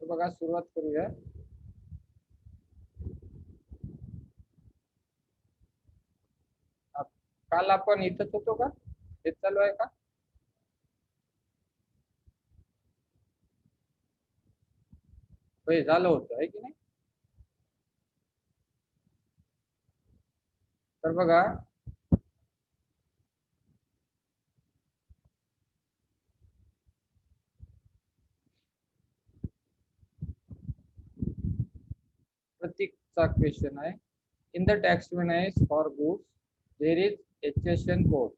तर बघा सुरुवात करूया. काल आपण इथंच होतो का? हेच चालू आहे का? होय, झालं होतं आहे की नाही? तर बघा, प्रतीकचा क्वेश्चन आहे. In the tax invoice for goods there is HSN code.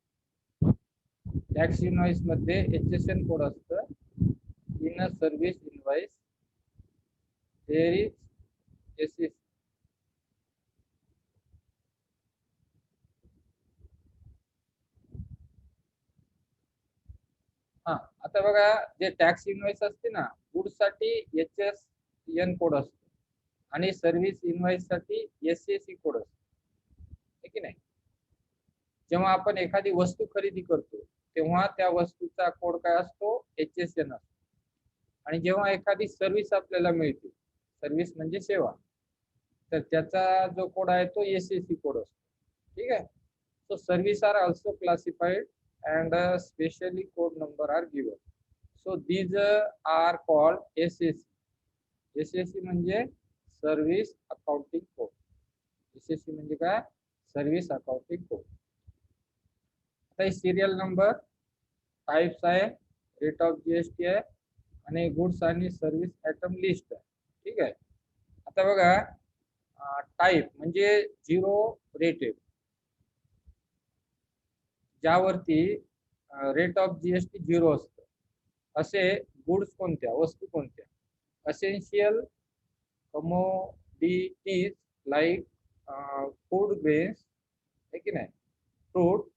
Tax invoice मध्ये HSN कोड असतं. In a service invoice there is SEC. हा, आता बघा, जे टॅक्स इनवॉइस असते ना, गुड्स साठी HSN कोड असतो आणि सर्व्हिस इनवॉइस साठी SEC कोड असतो, आहे की नाही? जेव्हा आपण एखादी वस्तू खरेदी करतो तेव्हा त्या वस्तूचा कोड काय असतो? HSN असतो. आणि जेव्हा एखादी सर्व्हिस आपल्याला मिळते, सर्व्हिस म्हणजे सेवा, तर त्याचा जो कोड आहे तो SEC कोड असतो. ठीक आहे. So service are also classified and specially code number are given. So these are called SEC. SEC म्हणजे सर्व्हिस अकाउंटिंग कोड. SEC म्हणजे काय? Service accounting code. आता सिरियल नंबर, टाइप्स आहे, रेट ऑफ GST आहे आणि गुड्स आणि service item list आहे. ठीक आहे. आता बघा, टाइप म्हणजे झिरो रेटेड, ज्यावरती रेट ऑफ GST झिरो असतं, असे गुड्स कोणत्या, वस्तू कोणत्या? असेन्शियल कमोडिटीज लाईक फूड ग्रेन्स, आहे की नाही? फ्रूट,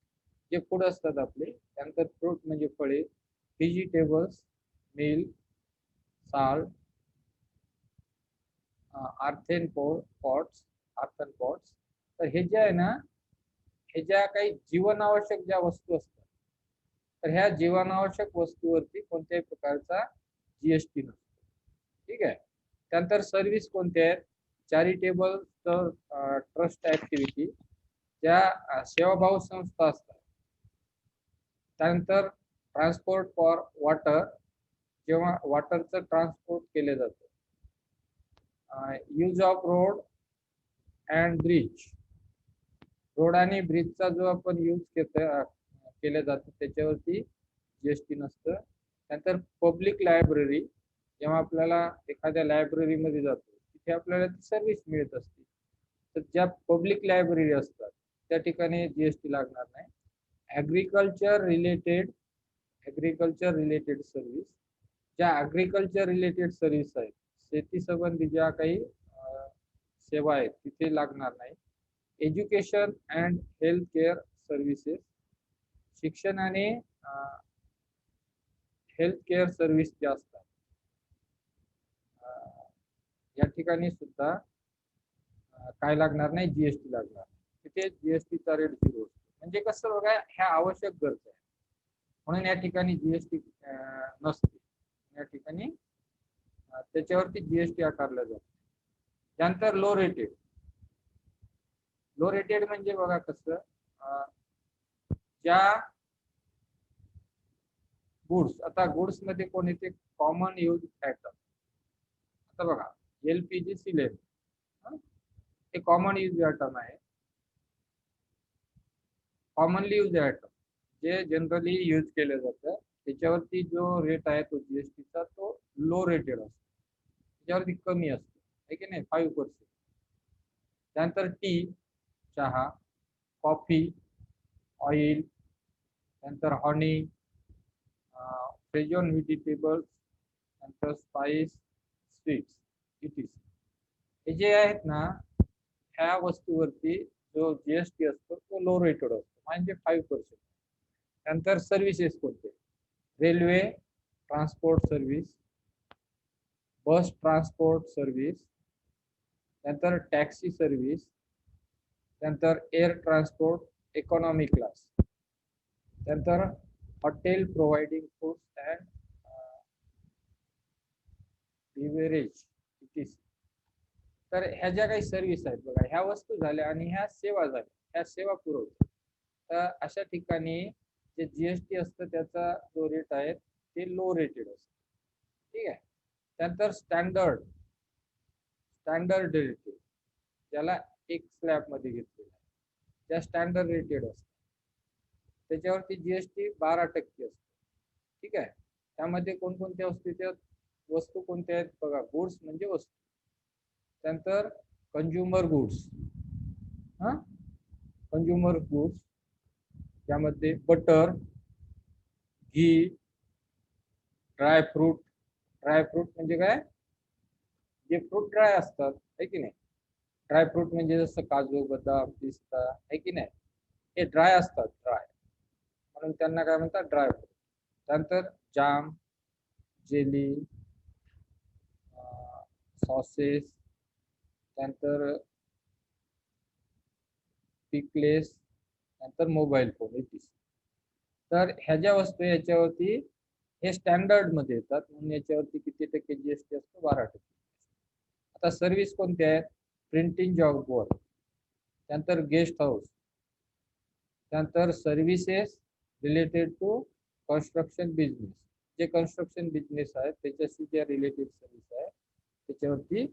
जे फूड असतात आपले, त्यानंतर फ्रूट म्हणजे फळे, vegetables, milk, salt, earthen pots, earthen pots. तर हे जे आहे ना, हे ज्या काही जीवनावश्यक ज्या वस्तू असतात, तर ह्या जीवनावश्यक वस्तूवरती कोणत्याही प्रकारचा GST नसतो. ठीक आहे. त्यानंतर सर्व्हिस कोणत्या आहेत? चॅरिटेबल ट्रस्ट ऍक्टिव्हिटी, ज्या सेवाभाव संस्था असतात. त्यानंतर ट्रान्सपोर्ट फॉर वॉटर, जेव्हा वॉटरचं ट्रान्सपोर्ट केले जातं. Use of road and bridge, road आणि ब्रिजचा जो आपण यूज केलं जातं त्याच्यावरती GST नसतं. त्यानंतर पब्लिक लायब्ररी, जेव्हा आपल्याला एखाद्या लायब्ररीमध्ये जातो तिथे आपल्याला ती सर्व्हिस मिळत असते, तर ज्या पब्लिक लायब्ररी असतात त्या ठिकाणी GST लागणार नाही. ॲग्रिकल्चर रिलेटेड सर्व्हिस, ज्या ॲग्रिकल्चर रिलेटेड सर्व्हिस आहेत, शेती संबंधी ज्या काही सेवा आहेत तिथे लागणार नाही. Education and health care services, शिक्षण आणि हेल्थ केअर सर्व्हिस ज्या असतात या ठिकाणी सुद्धा काय लागणार नाही? GST लागणार. तिथे GSTचा रेट झिरो असतो. म्हणजे कसं बघा, ह्या आवश्यक गरजा आहे म्हणून या ठिकाणी GST नसते. या ठिकाणी त्याच्यावरती GST आकारला जातो. त्यानंतर लो रेटेड. लो रेटेड म्हणजे बघा कसं, ज्या गुड्स, आता गुड्स मध्ये कोण येते? Common use item. आता बघा, LPG सिलेंडर हे कॉमन यूज आयटम आहे. कॉमनली यूज आयटम जे जनरली यूज केलं जातं, त्याच्यावरती जो रेट आहे तो GSTचा तो लो रेटेड असतो, त्याच्यावरती कमी असतो, आहे की नाही? 5%. त्यानंतर टी, चहा, कॉफी, ऑइल, त्यानंतर हॉनी, फ्रेजन व्हेजिटेबल्स, नंतर स्पाइस, स्वीट्स, इटीसी. हे जे आहेत ना, ह्या वस्तूवरती जो GST असतो तो लो रेटेड असतो, म्हणजे 5%. त्यानंतर सर्व्हिसेस कोणते? रेल्वे ट्रान्सपोर्ट सर्व्हिस, बस ट्रान्सपोर्ट सर्व्हिस, त्यानंतर टॅक्सी सर्व्हिस, त्यानंतर एअर ट्रान्सपोर्ट इकॉनॉमी क्लास, त्यानंतर hotel providing food and leverage etc. तर ह्या ज्या काही सर्व्हिस आहेत बघा, ह्या वस्तू झाल्या आणि ह्या सेवा झाल्या, ह्या सेवा पुरवतात. तर अशा ठिकाणी जे जीएसटी असतं त्याचा जो रेट आहे ते लो रेटेड असतं. ठीक आहे. त्यानंतर स्टँडर्ड रेटेड, ज्याला एक स्लॅब मध्ये घेतलेला आहे, त्या स्टँडर्ड रेटेड असतं. त्याच्यावरती जीएसटी 12% असतो. ठीक आहे. त्यामध्ये कोणकोणत्या वस्तू कोणत्या आहेत बघा, गुड्स म्हणजे वस्तू. त्यानंतर कंझ्युमर गुड्स, कंझ्युमर गुड्स, त्यामध्ये बटर, घी, ड्रायफ्रूट म्हणजे काय, जे फ्रूट ड्राय असतात आहे की नाही. ड्रायफ्रूट म्हणजे जसं काजू, बदाम, पिस्ता आहे की नाही, हे ड्राय असतात, ड्राय म्हणून त्यांना काय म्हणतात, ड्रायफ्रूट. त्यानंतर जाम, जेली, सॉसेस, त्यानंतर पिकलेस, त्यानंतर मोबाईल फोन etc. तर ह्या ज्या वस्तू याच्यावरती हे स्टँडर्ड मध्ये येतात, म्हणून याच्यावरती किती टक्के जीएसटी असतो, 12%. आता सर्व्हिस कोणत्या आहेत, प्रिंटिंग जॉब वर्क, त्यानंतर गेस्ट हाऊस, त्यानंतर services related to construction business, जे कन्स्ट्रक्शन बिझनेस आहे त्याच्याशी ज्या रिलेटेड सर्व्हिस आहे त्याच्यावरती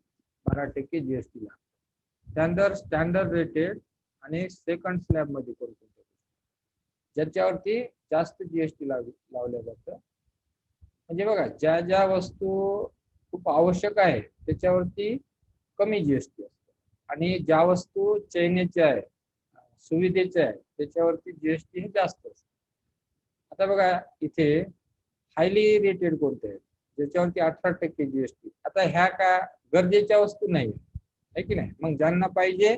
12% जीएसटी लागतो. त्यानंतर स्टँडर्ड रेटेड आणि सेकंड स्लॅब मध्ये कोणकोणत्या ज्याच्यावरती जास्त जीएसटी लावल्या जातं. म्हणजे बघा, ज्या ज्या वस्तू खूप आवश्यक आहे त्याच्यावरती कमी जीएसटी असतो, आणि ज्या वस्तू चैनीच्या आहे, सुविधेच्या आहे, त्याच्यावरती जीएसटी हे जास्त असतं. आता बघा इथे हायली रेटेड कोणते आहेत, ज्याच्यावरती 18% जीएसटी. आता ह्या का गरजेच्या वस्तू नाही आहे की नाही, मग ज्यांना पाहिजे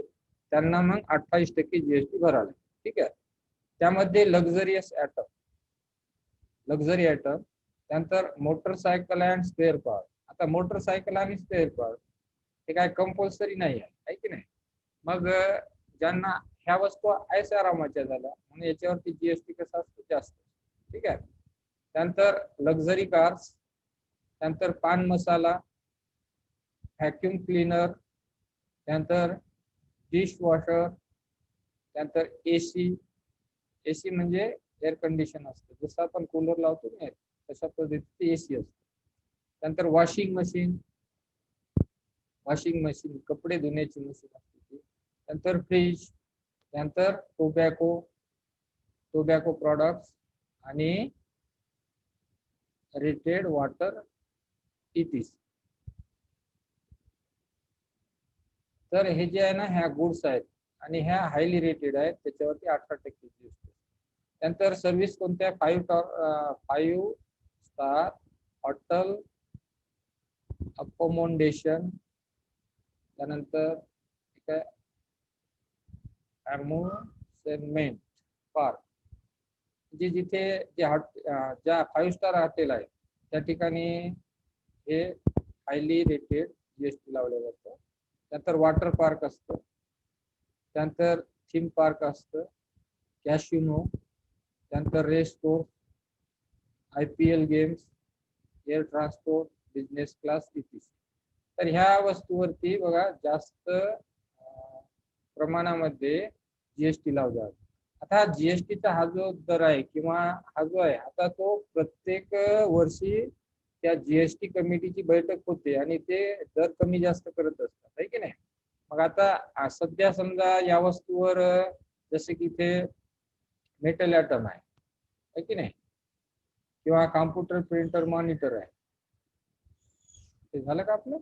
त्यांना मग 28% जीएसटी भरायला. ठीक आहे. त्यामध्ये लक्झरी आयटम, त्यानंतर मोटरसायकल अँड स्पेअर पार्ट. आता मोटरसायकल आणि स्पेअर पार्ट हे काय कंपल्सरी नाही आहे की नाही, मग ज्यांना ह्या वस्तू आरामाच्या झाल्या म्हणून याच्यावरती जीएसटी कसा असतो, जास्त. ठीक आहे. त्यानंतर लक्झरी कार्स, त्यानंतर पान मसाला, व्हॅक्यूम क्लीनर, त्यानंतर डिश वॉशर, त्यानंतर एसी म्हणजे एअर कंडिशन असतं, जसं आपण कूलर लावतो ना तशा पद्धतीचे एसी असतं. त्यानंतर वॉशिंग मशीन कपडे धुण्याची मशीन असते. त्यानंतर फ्रीज, त्यानंतर टोबॅको प्रॉडक्ट्स आणि रेटेड वॉटर etc. तर हे जे आहे ना, ह्या गुड्स आहेत आणि ह्या हायली रेटेड आहेत, त्याच्यावरती 18% जीएसटी. त्यानंतर सर्व्हिस कोणत्या, 5 स्टार हॉटेल अकोमोडेशन, त्यानंतर काय अम्युजमेंट पार्क, म्हणजे जिथे ज्या 5 स्टार हॉटेल आहे त्या ठिकाणी हे हायली रेटेड जीएसटी लावलं जातं. त्यानंतर वॉटर पार्क असतं, त्यानंतर थीम पार्क असतं, कॅशिनो, त्यानंतर race course, IPL games, air transport, business class etc. तर ह्या वस्तूवरती बघा जास्त प्रमाणामध्ये जीएसटी लावला जातो. आता जीएसटीचा हा जो दर आहे किंवा हा जो आहे, आता तो प्रत्येक वर्षी त्या जीएसटी कमिटीची बैठक होते आणि ते दर कमी जास्त करत असतात, आहे की नाही. मग आता सध्या समजा या वस्तूवर जसे की इथे मेटल ॲटम आहे की नाही, किंवा कॉम्प्युटर प्रिंटर मॉनिटर आहे, ते झालं का आपलं.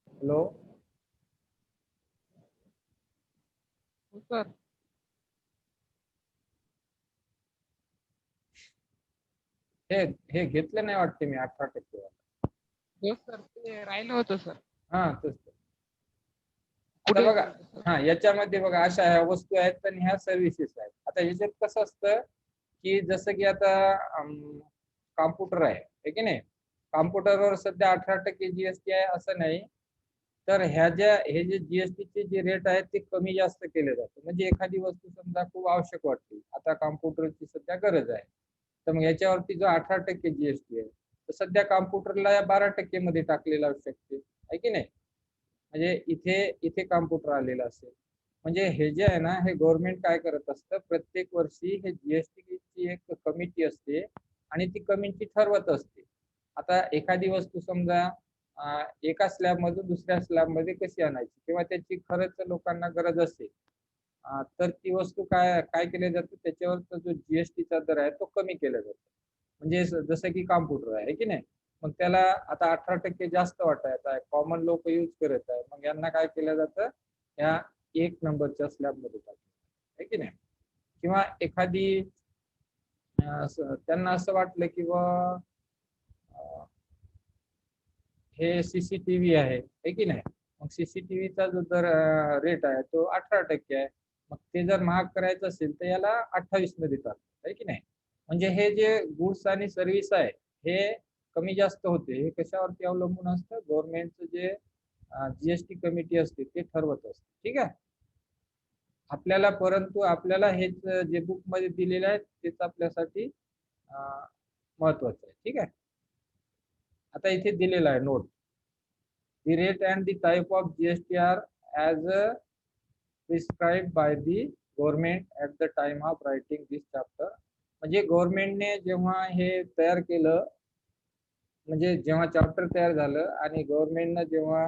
हॅलो सर हे घेतलं नाही वाटते मी 18%. हो सर, ते राहिलं होतं सर. हा तस. आता बघा, हा याच्यामध्ये बघा अशा ह्या वस्तू आहेत आणि ह्या सर्व्हिसेस आहेत. आता ह्याच्यात कसं असतं की जसं की आता कॉम्प्युटर आहे की नाही, कॉम्प्युटरवर सध्या 18% जीएसटी आहे असं नाही, तर हे जे जीएसटीचे जे रेट आहेत ते कमी जास्त केले जातात. म्हणजे एखादी वस्तू समजा खूप आवश्यक वाटते, आता कॉम्प्युटरची सध्या गरज आहे, तर मग याच्यावरती जो 18% जीएसटी आहे, तर सध्या कॉम्प्युटरला 12% मध्ये टाकलेला असू शकते, आहे की नाही? म्हणजे इथे इथे कॉम्प्युटर आलेला असेल. म्हणजे हे जे आहे ना, हे गव्हर्नमेंट काय करत असतं, प्रत्येक वर्षी हे जीएसटीची एक कमिटी असते आणि ती कमिटी ठरवत असते. आता एखादी वस्तू समजा एका स्लॅबमधून दुसऱ्या स्लॅबमध्ये कशी आणायची किंवा त्याची खरंच लोकांना गरज असेल, तर ती वस्तू काय काय केलं जातं, त्याच्यावरचा जो जीएसटीचा दर आहे तो कमी केला जातो. म्हणजे जसं की कॉम्प्युटर आहे की नाही, मग त्याला आता 18% जास्त वाटायचं आहे, कॉमन लोक यूज करत आहे, मग यांना काय केलं जातं, या 1 नंबरच्या स्लॅबमध्ये टाकलं आहे की नाही. किंवा एखादी त्यांना असं वाटलं की हे सीसीटीव्ही आहे की नाही, मग सीसीटीव्हीचा जो दर रेट आहे तो 18% आहे, मग ते जर महाग करायचं असेल तर याला 28 मध्ये टाकतात, आहे की नाही. म्हणजे हे जे गुड्स आणि सर्व्हिस आहे हे कमी जास्त होते, हे कशावरती अवलंबून असतं, गव्हर्नमेंटचं जे जीएसटी कमिटी असते ते ठरवत असते. ठीक आहे. आपल्याला परंतु आपल्याला हेच जे बुक मध्ये दिलेले आहे तेच आपल्यासाठी महत्वाचं आहे. ठीक आहे. आता इथे दिलेलं आहे note, the rate and the type of GST are as prescribed by the government at the time of writing this chapter. म्हणजे गव्हर्नमेंटने जेव्हा हे तयार केलं, म्हणजे जेव्हा चॅप्टर तयार झालं आणि गव्हर्नमेंटनं जेव्हा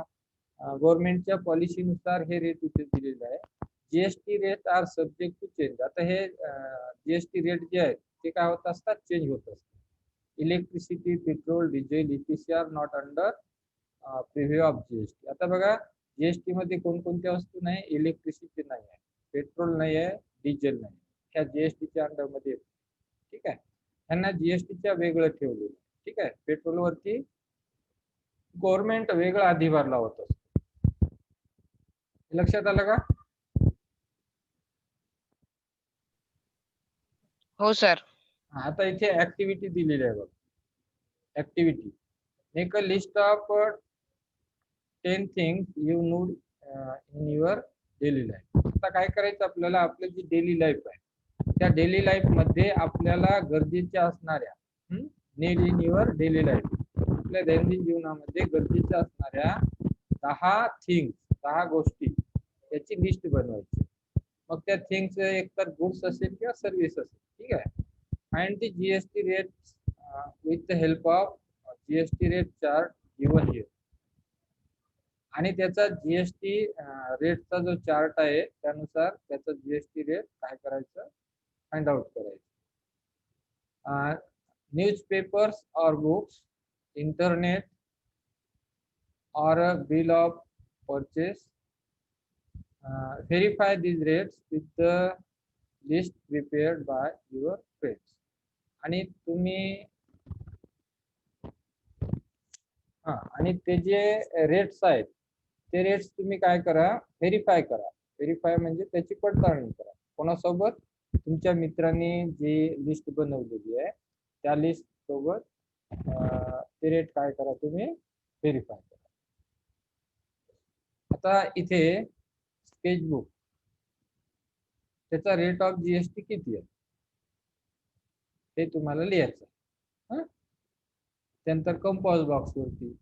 गव्हर्नमेंटच्या पॉलिसीनुसार हे रेट इथे दिलेलं आहे. GST rate are subject to change. आता हे जीएसटी रेट जे आहेत ते काय होत असतात, चेंज होत असतात. Electricity, petrol, diesel etc are not under preview of GST. आता बघा, जीएसटी मध्ये कोणकोणत्या वस्तू नाही, इलेक्ट्रिसिटी नाही आहे, पेट्रोल नाही आहे, डिझेल नाही, ह्या जीएसटीच्या अंडर मध्ये येतात. ठीक आहे. त्यांना जीएसटीच्या वेगळं ठेवलेलं. ठीक आहे. पेट्रोल वरती गव्हर्नमेंट वेगळा अधिभार लावत असतो. लक्षात आलं का? हो सर. आता इथे ऍक्टिव्हिटी दिलेली आहे बघ. Activity, make a list of 10 things you need in your daily life. आता काय करायचं आपल्याला, आपली जी डेली लाईफ आहे त्या डेली लाईफ मध्ये आपल्याला गरजेच्या असणाऱ्या need in your daily life, आपल्या दैनंदिन जीवनामध्ये गरजेच्या असणाऱ्या 10 थिंग्स, 10 गोष्टी याची लिस्ट बनवायची. मग त्या थिंग्स एकतर गुड्स असेल किंवा सर्व्हिस असेल. ठीक आहे. Find the GST rate with the help of GST rate chart given here. आणि त्याचा जीएसटी रेटचा जो चार्ट आहे त्यानुसार त्याचा जीएसटी रेट काय करायचं, फाइंड आउट करायचं. न्यूजपेपर्स और books, internet or a bill of purchase. Verify these rates with the list prepared by your friends. आणि तुम्ही आणि ते जे रेट्स आहेत ते रेट्स तुम्ही काय करा, व्हेरीफाय करा. व्हेरीफाय म्हणजे त्याची पडताळणी करा. कोणासोबत? तुमच्या मित्रांनी जी लिस्ट बनवलेली आहे त्या लिस्ट सोबत ते रेट काय करा, तुम्ही व्हेरीफाय करा. आता इथे स्केचबुक, त्याचा रेट ऑफ जीएसटी किती आहे ते तुम्हाला लिहायचं. त्यानंतर कंपॉस बॉक्स वरती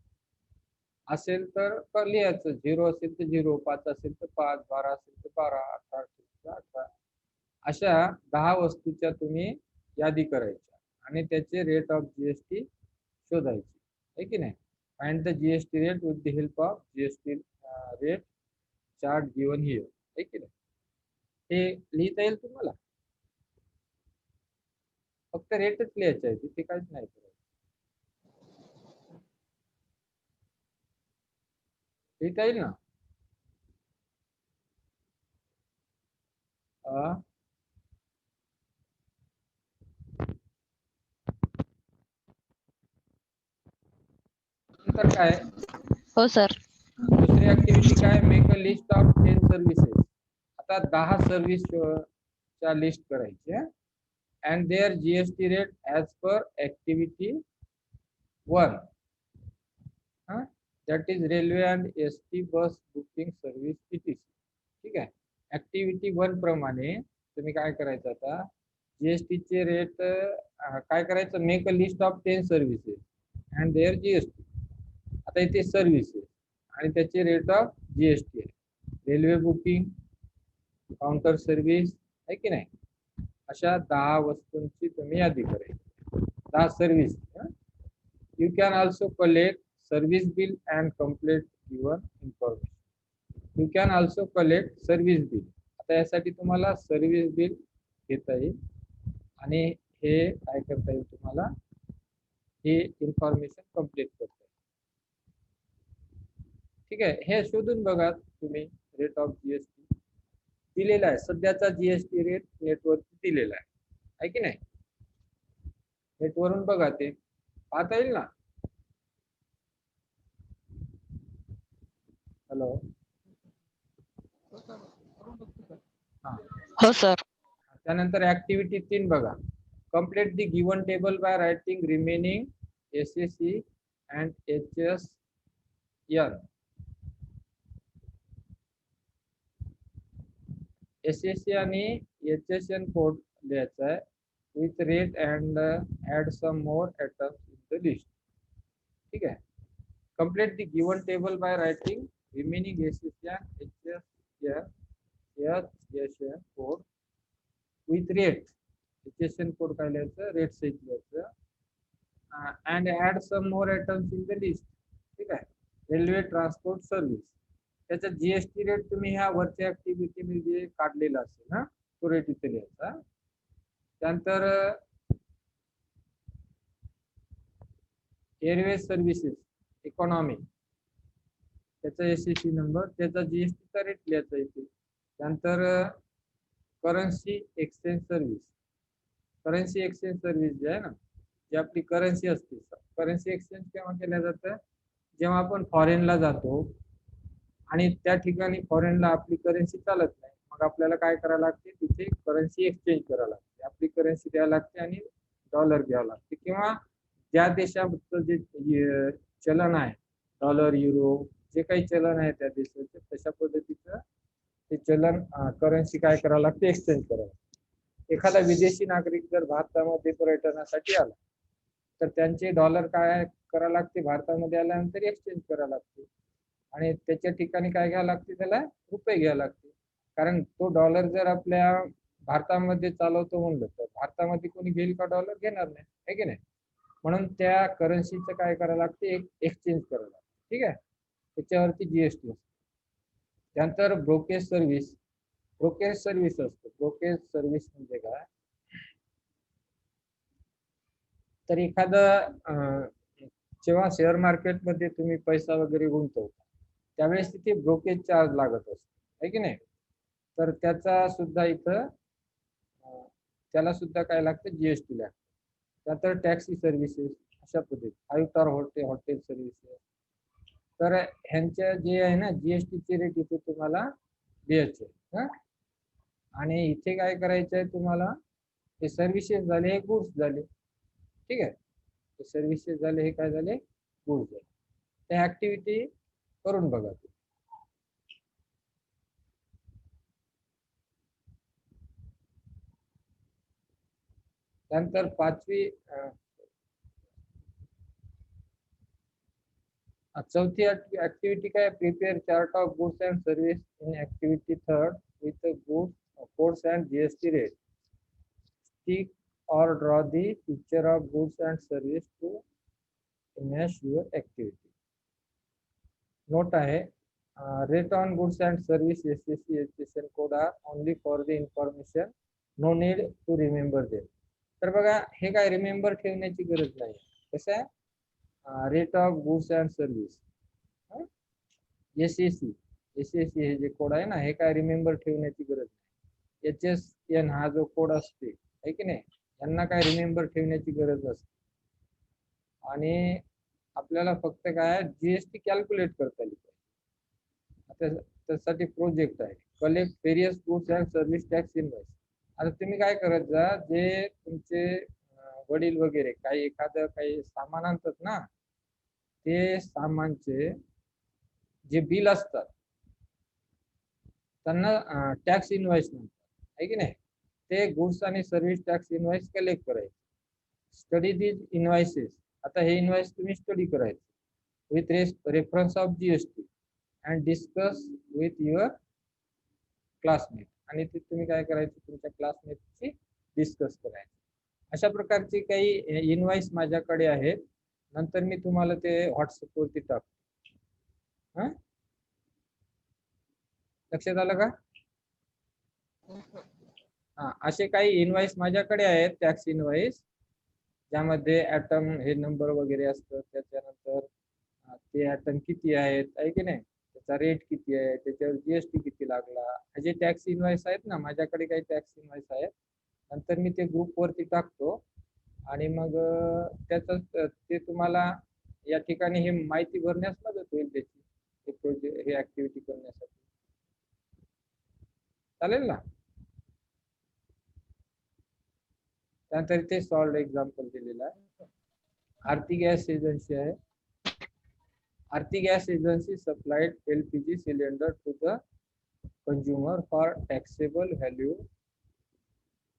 असेल तर लिहायचं, 0 असेल तर 0, 5 असेल तर 5, 12 असेल तर 12, 18 असेल तर 18. अशा 10 वस्तूच्या तुम्ही यादी करायच्या आणि त्याचे रेट ऑफ जीएसटी शोधायची, आहे की नाही. Find the GST rate with the help of GST rate chart given here, आहे की नाही. हे लिहिता येईल तुम्हाला, फक्त रेटच लिहायचं आहे, तिथे काहीच नाही करायचं. लिहिता येईल ना? नंतर काय, हो सर. दुसरी ऍक्टिव्हिटी काय, make a list of 10 services. आता 10 सर्व्हिस च्या लिस्ट करायची and their GST rate as per activity 1. That is railway and ST bus booking service etc. ठीक आहे. ऍक्टिव्हिटी 1 प्रमाणे तुम्ही काय करायचं आता, जीएसटी चे रेट काय करायचं, make a list of 10 services and their GST. आता इथे सर्व्हिसेस आणि त्याचे रेट ऑफ जीएसटी आहे. रेल्वे बुकिंग, काउंटर सर्व्हिस आहे की नाही, अशा 10 वस्तूंची तुम्ही यादी करायची, 10 service. You can also collect service bill and complete given information. You can also collect service bill. आता यासाठी तुम्हाला सर्व्हिस बिल घेता येईल आणि हे काय करता येईल तुम्हाला, हे इन्फॉर्मेशन कंप्लीट करता येईल. ठीक आहे. हे शोधून बघा तुम्ही, रेट ऑफ जीएसटी दिलेला आहे, सध्याचा जीएसटी रेट नेटवरती दिलेला आहे की नाही, नेटवरून बघा, ते पाहता येईल ना. हॅलो. हो सर, करून बघतो सर. हा, हो सर. त्यानंतर ऍक्टिव्हिटी 3 बघा, complete the given table by writing remaining SSC and HSN. SSC आणि एचएसएन कोड लिहायचा आहे with rate and add some more items in the list. ठीक आहे. Complete the given table by writing remaining SSC and HSN code with rate. HSN code काय लिहायचं, rate सहित लिहायचं, and add some more items in the list. ठीक आहे. Railway transport service, त्याचा GST rate तुम्ही ह्या वरच्या ऍक्टिव्हिटी मध्ये काढलेला असेल ना, तो रेट इथे लिहायचा. त्यानंतर एअरवेज सर्व्हिसेस इकॉनॉमी, त्याचा एसएससी नंबर, त्याचा जीएसटीचा रेट लिहायचा इथे. त्यानंतर currency exchange service, currency exchange service जे आहे ना, जी आपली करन्सी असते, करन्सी एक्सचेंज केव्हा केलं जातं, जेव्हा आपण फॉरेनला जातो आणि त्या ठिकाणी फॉरेनला आपली करन्सी चालत नाही, मग आपल्याला काय करावं लागते, तिथे करन्सी एक्सचेंज करावं लागते, आपली करन्सी द्यावी लागते आणि डॉलर घ्यावं लागते, किंवा ज्या देशाचं जे चलन आहे, डॉलर, युरो, जे काही चलन आहे त्या देशाचं, तशा पद्धतीचं ते चलन करन्सी काय करावं लागते, एक्सचेंज करावं लागते. एखादा विदेशी नागरिक जर भारतामध्ये पर्यटनासाठी आला तर त्यांचे डॉलर काय करावं लागते, भारतामध्ये आल्यानंतर एक्सचेंज करावं लागते आणि त्याच्या ठिकाणी काय घ्यावं लागते, त्याला रुपये घ्यावं लागते. कारण तो डॉलर जर आपल्या भारतामध्ये चालवतो म्हणलं तर भारतामध्ये कोणी घेईल का, डॉलर घेणार नाही, आहे की नाही. म्हणून त्या करन्सीचं काय करावं लागते, एक्सचेंज करावं लागते. ठीक आहे. त्याच्यावरती जीएसटी असते. त्यानंतर ब्रोकेज सर्व्हिस, ब्रोकेज सर्व्हिस असतो. ब्रोकेज सर्व्हिस म्हणजे काय, तर एखादं जेव्हा शेअर मार्केटमध्ये तुम्ही पैसा वगैरे गुंतवता त्यावेळेस तिथे ब्रोकेज चार्ज लागत असतो, आहे की नाही. तर त्याचा सुद्धा इथं त्याला सुद्धा काय लागतं, जीएसटी लागतं. त्यानंतर टॅक्सी सर्व्हिसेस, अशा पद्धती 5 स्टार हॉटेल सर्व्हिसेस. तर ह्यांच्या जे आहे ना, जीएसटीचे रेट इथे तुम्हाला द्यायचे. आणि इथे काय करायचं आहे तुम्हाला, हे सर्व्हिसेस झाले, हे गुड्स झाले. ठीक आहे. हे सर्व्हिसेस झाले, हे काय झाले, गुड्स झाले. त्या ऍक्टिव्हिटी करून बघा. त्यानंतर 5वी चौथी ऍक्टिव्हिटी काय, prepare chart of goods and service in activity 3rd with goods codes and GST rate. Stick or draw the picture of goods and service to enhance your activity. Note आहे, rate on goods and service SSC HSN code are only for the information, no need to remember them. तर बघा, हे काय remember ठेवण्याची गरज नाही. कसं आहे, rate of goods and service SSC हे जे कोड आहे ना, हे काय रिमेंबर ठेवण्याची गरज नाही. HSN हा जो कोड असते, आहे की नाही, यांना काय रिमेंबर ठेवण्याची गरज नसते. आणि आपल्याला फक्त काय जीएसटी कॅल्क्युलेट करता आली पाहिजे. आता त्यासाठी प्रोजेक्ट आहे, collect various goods and service tax invoice. आता तुम्ही काय करत जा, जे तुमचे वडील वगैरे काही एखादं काही सामान आणतात ना, ते सामानचे जे बिल असतात त्यांना टॅक्स इनवॉइस म्हणतात, आहे की नाही. ते गुड्स आणि सर्व्हिस टॅक्स इनवॉइस कलेक्ट करायचे. Study these invoices. आता हे इनवॉइस तुम्ही स्टडी करायचे with reference of GST and discuss with your classmate. आणि ते तुम्ही काय करायचं, तुमच्या क्लासमेटशी डिस्कस करायचं. अशा प्रकारचे काही इनवॉइस माझ्याकडे आहेत. नंतर मी तुम्हाला ते व्हॉट्सअपवरती टाकतो. हा, लक्षात आलं का? हो सर. हा, असे काही इनवॉइस माझ्याकडे आहेत, टॅक्स इनवॉइस, ज्यामध्ये ऍटम हे नंबर वगैरे असतं. त्याच्यानंतर ते ऍटम किती आहेत, आहे की नाही, त्याचा रेट किती आहे, त्याच्यावर जीएसटी किती लागला, हे जे टॅक्स इनवॉइस आहेत ना, माझ्याकडे काही टॅक्स इनवॉइस आहेत. नंतर मी ते ग्रुपवरती टाकतो आणि मग त्याचं ते तुम्हाला या ठिकाणी हे माहिती भरण्यास मदत होईल त्याची, हे प्रोजेक्ट, हे ऍक्टिव्हिटी करण्यासाठी. चालेल ना. त्यानंतर इथे सॉल्ड एक्झाम्पल दिलेला आहे. आरती गॅस एजन्सी आहे. Aarti gas agency supplied LPG cylinder to the consumer for taxable value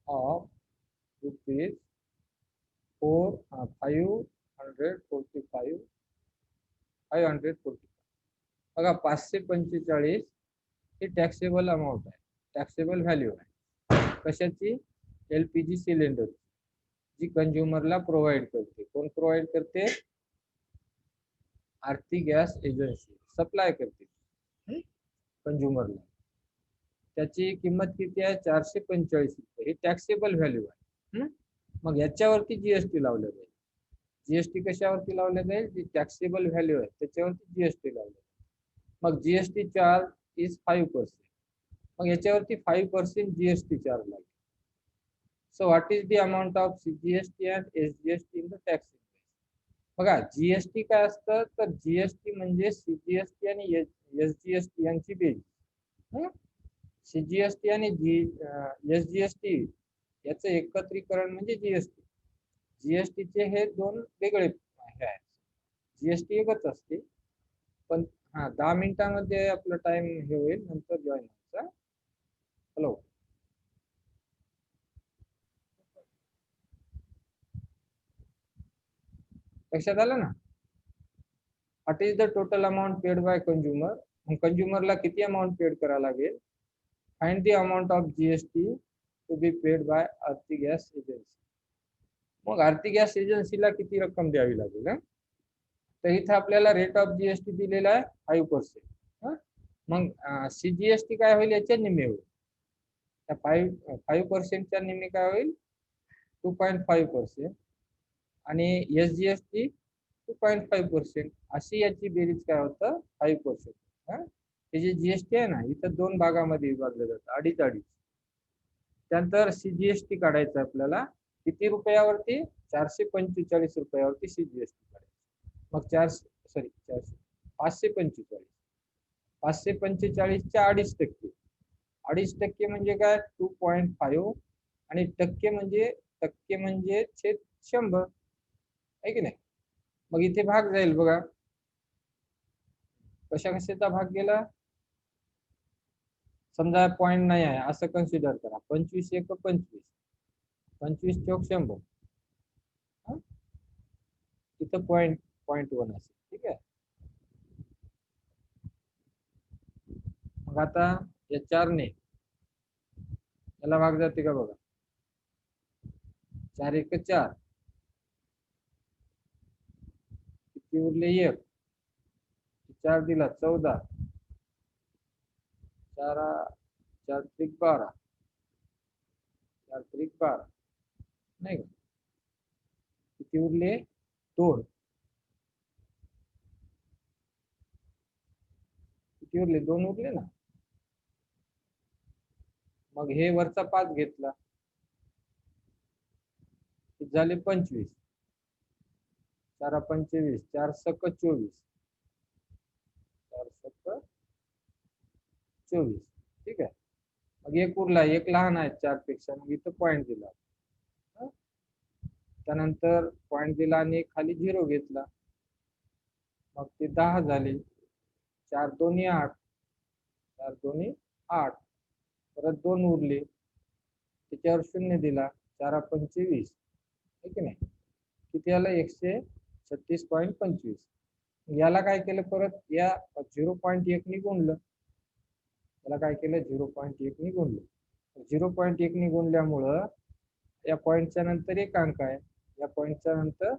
of rupees 545. बघा 545 ही टॅक्सेबल अमाऊंट आहे, टॅक्सेबल व्हॅल्यू आहे. कशाची? LPG सिलेंडर, जी कंझ्युमरला प्रोव्हाइड करते. कोण प्रोव्हाइड करते? आरती गॅस एजन्सी सप्लाय करते कंझ्युमरला. त्याची किंमत किती आहे? 445 रुपये. ही टॅक्सेबल व्हॅल्यू आहे. मग याच्यावरती जीएसटी लावलं जाईल. जीएसटी कशावरती लावलं जाईल? जी टॅक्सेबल व्हॅल्यू आहे त्याच्यावरती जीएसटी लावलं जाईल. मग जीएसटी चार्ज इज 5%. मग याच्यावरती 5% जीएसटी चार्ज लागेल. So what is the amount of CGST and SGST in the tax invoice? बघा, जीएसटी काय असतं, तर जीएसटी म्हणजे सीजीएसटी आणि एसजीएसटी यांची बेरीज. सीजीएसटी आणि एसजीएसटी याचं एकत्रीकरण म्हणजे जीएसटी. जीएसटीचे हे दोन वेगळे हे आहेत. जीएसटी एकच असते. पण 10 मिनिटांमध्ये आपला टाइम हे होईल, नंतर जॉईन व्हायचा. हॅलो, लक्षात आलं ना? What is the total amount paid by consumer? मग कंझ्युमरला किती अमाऊंट पेड करावं लागेल? Find the amount of GST to be paid by Aarti gas agency. मग आरती गॅस एजन्सीला किती रक्कम द्यावी लागेल? तर इथं आपल्याला रेट ऑफ जीएसटी दिलेला आहे 5%. मग सीजीएसटी काय होईल? याच्या निम्मे होईल. त्या 5% निम्मे काय होईल? 2.5%. आणि एसजीएसटी 2.5%. अशी याची बेरीज काय होतं? 5%. हे जे जीएसटी आहे ना, इथं दोन भागामध्ये विभागलं जातं, अडीच. त्यानंतर सीजीएसटी काढायचं आपल्याला. किती रुपयावरती? 445 रुपयावरती सीजीएसटी काढायची. मग 545. 545च्या 2.5%. 2.5% म्हणजे काय? 2.5. आणि टक्के म्हणजे छेद 100, आहे की नाही. मग इथे भाग जाईल बघा, कशाचा भाग गेला. समजा पॉईंट नाही आहे असं कन्सिडर करा. 25 एक 25, 25 चौक 100. इथं पॉईंट 1 असेल. ठीक आहे. मग आता या 4ने याला भाग जाते का बघा. 4 एक 4, किती उरले? 1. 4 दिला 14, 4 त्रिक 12, 4 त्रिक 12, नाही का? किती उरले? 2. किती उरले? 2 उरले ना. मग हे वरचा 5 घेतला, किती झाले? 25. 4 25, 4 सक 24, 4 सक 24. ठीक आहे. मग एक उरला, एक लहान आहे 4 पेक्षा, मग इथं पॉईंट दिला. त्यानंतर पॉईंट दिला आणि खाली 0 घेतला, मग ते 10 झाले. 4 दोन्ही 8, 4 दोन्ही 8, परत 2 उरले, त्याच्यावर 0 दिला, 4 पंचे 20, आहे की नाही? किती आलं? 136.25. याला काय केलं? परत या 0.1 ने गुणलं. याला काय केलं? 0.1 ने गुणलं. 0.1 ने गुणल्यामुळं या पॉईंटच्या नंतर एक अंक आहे, या पॉईंटच्या नंतर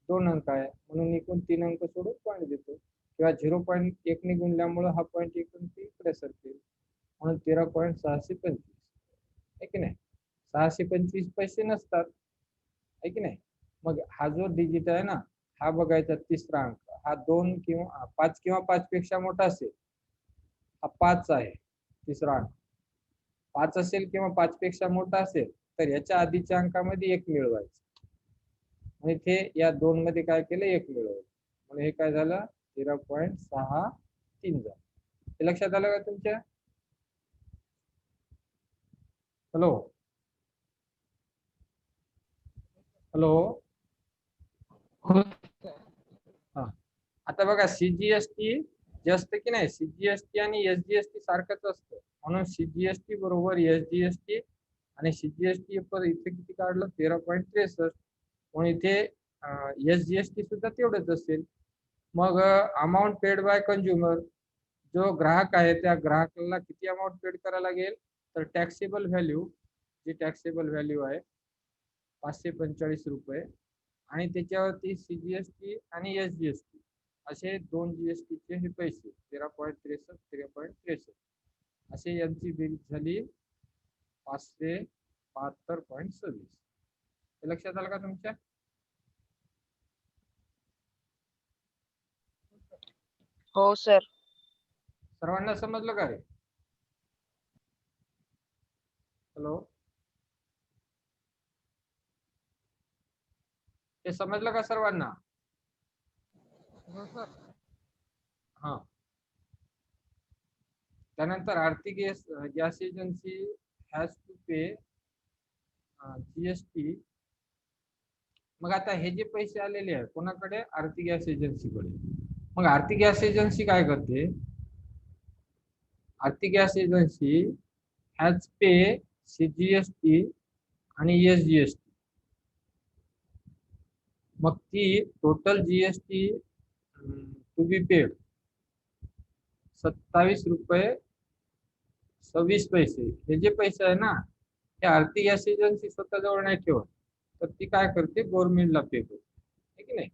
2 अंक आहे, म्हणून एकूण 3 अंक सोडून पॉईंट देतो. किंवा 0.1 ने गुणल्यामुळं हा पॉईंट एकूण इकडे सरकेल, म्हणून 13.625, आहे की नाही? 625 पैसे नसतात, आहे की नाही? मग हा जो डिजिट आहे ना, हा बघायचा तिसरा अंक, हा 2 किंवा 5 किंवा 5 पेक्षा मोठा असेल, हा 5 आहे तिसरा अंक. 5 असेल किंवा 5 पेक्षा मोठा असेल तर याच्या आधीच्या अंकामध्ये 1 मिळवायचं, आणि ते या 2 मध्ये काय केलं? 1 मिळवलं, म्हणून हे काय झालं? 13.63 झालं. हे लक्षात आलं का तुमच्या? Hello hello. हो हा, आता बघा सीजीएसटी जे असतं की नाही, सीजीएसटी आणि एसजीएसटी सारखंच असतं, म्हणून सीजीएसटी बरोबर एसजीएसटी, आणि सीजीएसटी इथे किती काढलं? 13.63, म्हणून इथे एसजीएसटी सुद्धा तेवढंच असेल. मग अमाऊंट पेड बाय कंझ्युमर, जो ग्राहक आहे त्या ग्राहकाला किती अमाऊंट पेड करायला लागेल? तर टॅक्सेबल व्हॅल्यू, जी टॅक्सेबल व्हॅल्यू आहे 545 रुपये, आणि त्याच्यावरती सीजीएसटी आणि एसजीएसटी असे 2 जीएसटीचे हे पैसे 13.63, 13.63 असे यांची बिल झाली 572.26. हे लक्षात आलं का तुमच्या? हो सर. सर्वांना समजलं का रे? हॅलो, हे समजलं का सर्वांना? हो सर. हा, त्यानंतर आर्थिक gas agency has to pay GST. मग आता हे जे पैसे आलेले आहेत कोणाकडे? आर्थिक गॅस एजन्सीकडे. मग आर्थिक गॅस एजन्सी काय करते? आर्थिक gas agency has pay CGST आणि एसजीएसटी. मग ती total GST to be paid 27 रुपये 26 पैसे, हे जे पैसे आहे ना, ते आर्थिक गॅस एजन्सी स्वतःजवळ नाही ठेवत, तर ती काय करते? गव्हर्नमेंटला पे करते, आहे की नाही?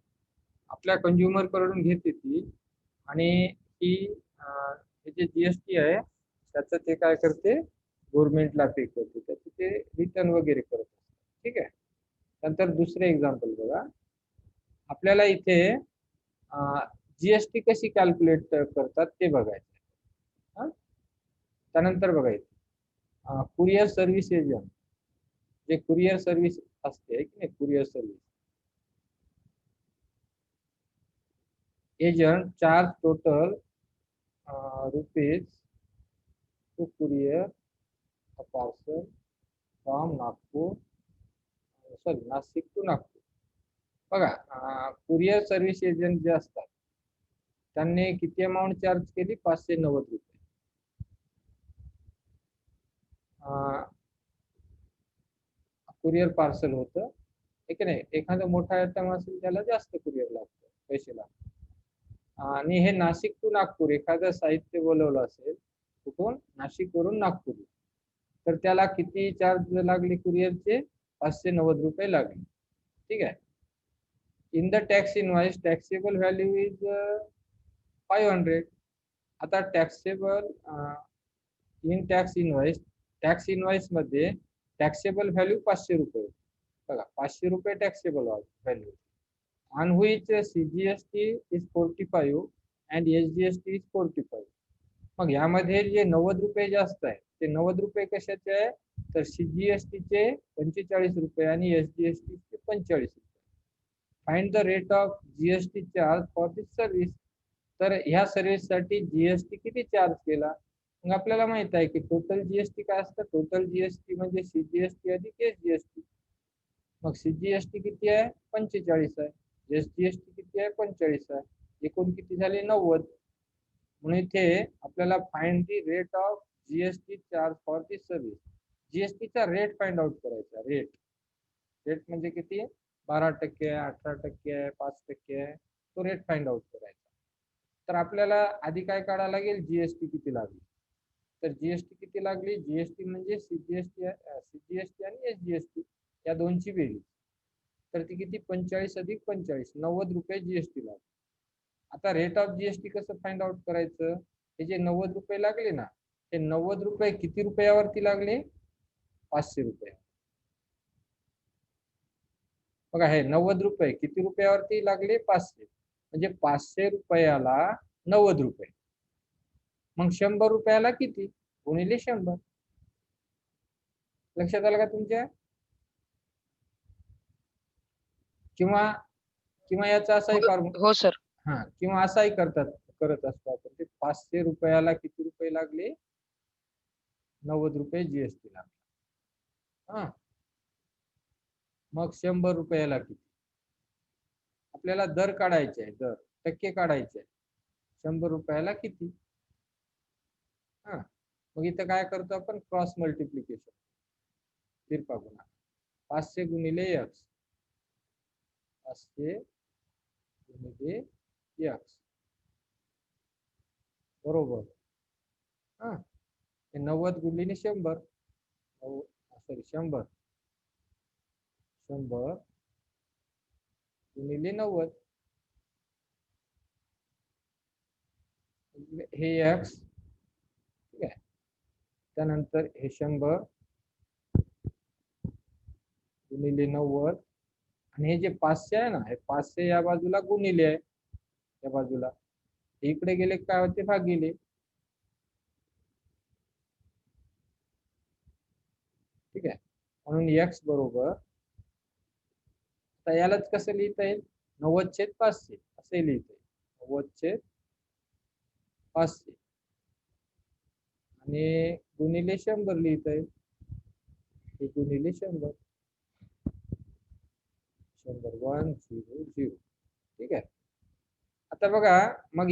आपल्या कंझ्युमर कडून घेते ती, आणि ही हे जे जीएसटी आहे त्याचं ते काय करते? गव्हर्नमेंटला पे करते, त्याचे ते रिटर्न वगैरे करत असते, ठीक आहे? नंतर दुसरे एक्झाम्पल बघा. आपल्याला इथे जीएसटी कशी कॅल्क्युलेट करतात ते बघायचं. हा, त्यानंतर बघायचं कुरिअर सर्व्हिस एजंट, जे कुरिअर सर्व्हिस असते की नाही, courier service agent charge total rupees to courier a parcel from Nagpur, sorry Nashik to Nagpur. बघा, कुरिअर सर्व्हिस एजंट जे असतात त्यांनी किती अमाऊंट चार्ज केली? 590 रुपये. कुरिअर पार्सल होतं, ठीक आहे नाही? एखादा मोठा आयटम असेल त्याला जास्त कुरिअर लागतं, पैसे लागतात. आणि हे नाशिक टू नागपूर एखादं साहित्य बोलवलं असेल कुठून? नाशिकवरून नागपूर, तर त्याला किती चार्ज लागले? कुरिअरचे 590 रुपये लागले, ठीक आहे? In the tax invoice taxable value is 500. आता टॅक्सेबल इन टॅक्स इनवाइस मध्ये टॅक्सेबल व्हॅल्यू 500 रुपये. बघा, 500 रुपये taxable value, on which CGST is 45 and SGST is 45. मग यामध्ये जे 90 रुपये जास्त आहे ते 90 रुपये कशाचे आहे? तर सीजीएसटी चे 45 रुपये आणि एसजीएसटी चे 45 रुपये. Find the rate of GST charge for this service. तर ह्या सर्व्हिस साठी जीएसटी किती चार्ज केला? मग आपल्याला माहित आहे की टोटल जीएसटी काय असतं? टोटल जीएसटी म्हणजे सीजीएसटी अधिक एसजीएसटी. मग सीजीएसटी किती आहे? 45 आहे. एसजीएसटी किती आहे? 45 आहे. एकूण किती झाले? 90. म्हणून इथे आपल्याला find the rate of GST charge for the service. जीएसटीचा रेट फाइंड आउट करायचा. रेट म्हणजे किती आहे? 12% आहे, 18% आहे, 5% आहे. तो रेट फाइंड आउट करायचा. तर आपल्याला आधी काय काढायला लागेल? जीएसटी किती लागली. तर जीएसटी किती लागली? जीएसटी म्हणजे सीजीएसटी आणि एसजीएसटी या दोनची बेरीज. तर ती किती? 45 अधिक 45 90 रुपये जीएसटी लागली. आता रेट ऑफ जीएसटी कसं फाइंड आउट करायचं? हे जे 90 रुपये लागले ना, ते 90 रुपये किती रुपयावरती लागले? 500 रुपये. बघा, हे 90 रुपये किती रुपयावरती लागले? 500. म्हणजे 500 रुपयाला 90 रुपये. मग 100 रुपयाला किती? गुणिले 100. लक्षात आलं का तुमच्या? किंवा याचा असाही फॉर्म्युला. हो सर. हा, किंवा असाही करत असतो आपण. ते 500 रुपयाला किती रुपये लागले? 90 रुपये जीएसटी लागला. हा, मग 100 रुपयाला किती? आपल्याला दर काढायचे आहे, दर टक्के काढायचे आहे. 100 रुपयाला किती? हा, मग इथं काय करतो आपण? क्रॉस मल्टिप्लिकेशन, तिरपा गुणाकार. 500 गुणिले एक्स, 500 गुणिले एक्स बरोबर. हा, 90 गुणिले 100, सॉरी 100 गुणिले 90. हे एक्स, ठीक आहे. त्यानंतर हे 100 गुणिले 90 आणि हे जे 500 आहे ना, हे 500 या बाजूला गुणिले आहे, या बाजूला. इकडे गेले काय होते? भागिले. ठीक आहे. म्हणून एक्स बरोबर, आता यालाच कसं लिहिता येईल? 90/500 असे लिहिता येईल. 90/500 आणि गुणिले 100 लिहिता येईल. हे गुणिले 100. 100 1 0 0. ठीक आहे. आता बघा, मग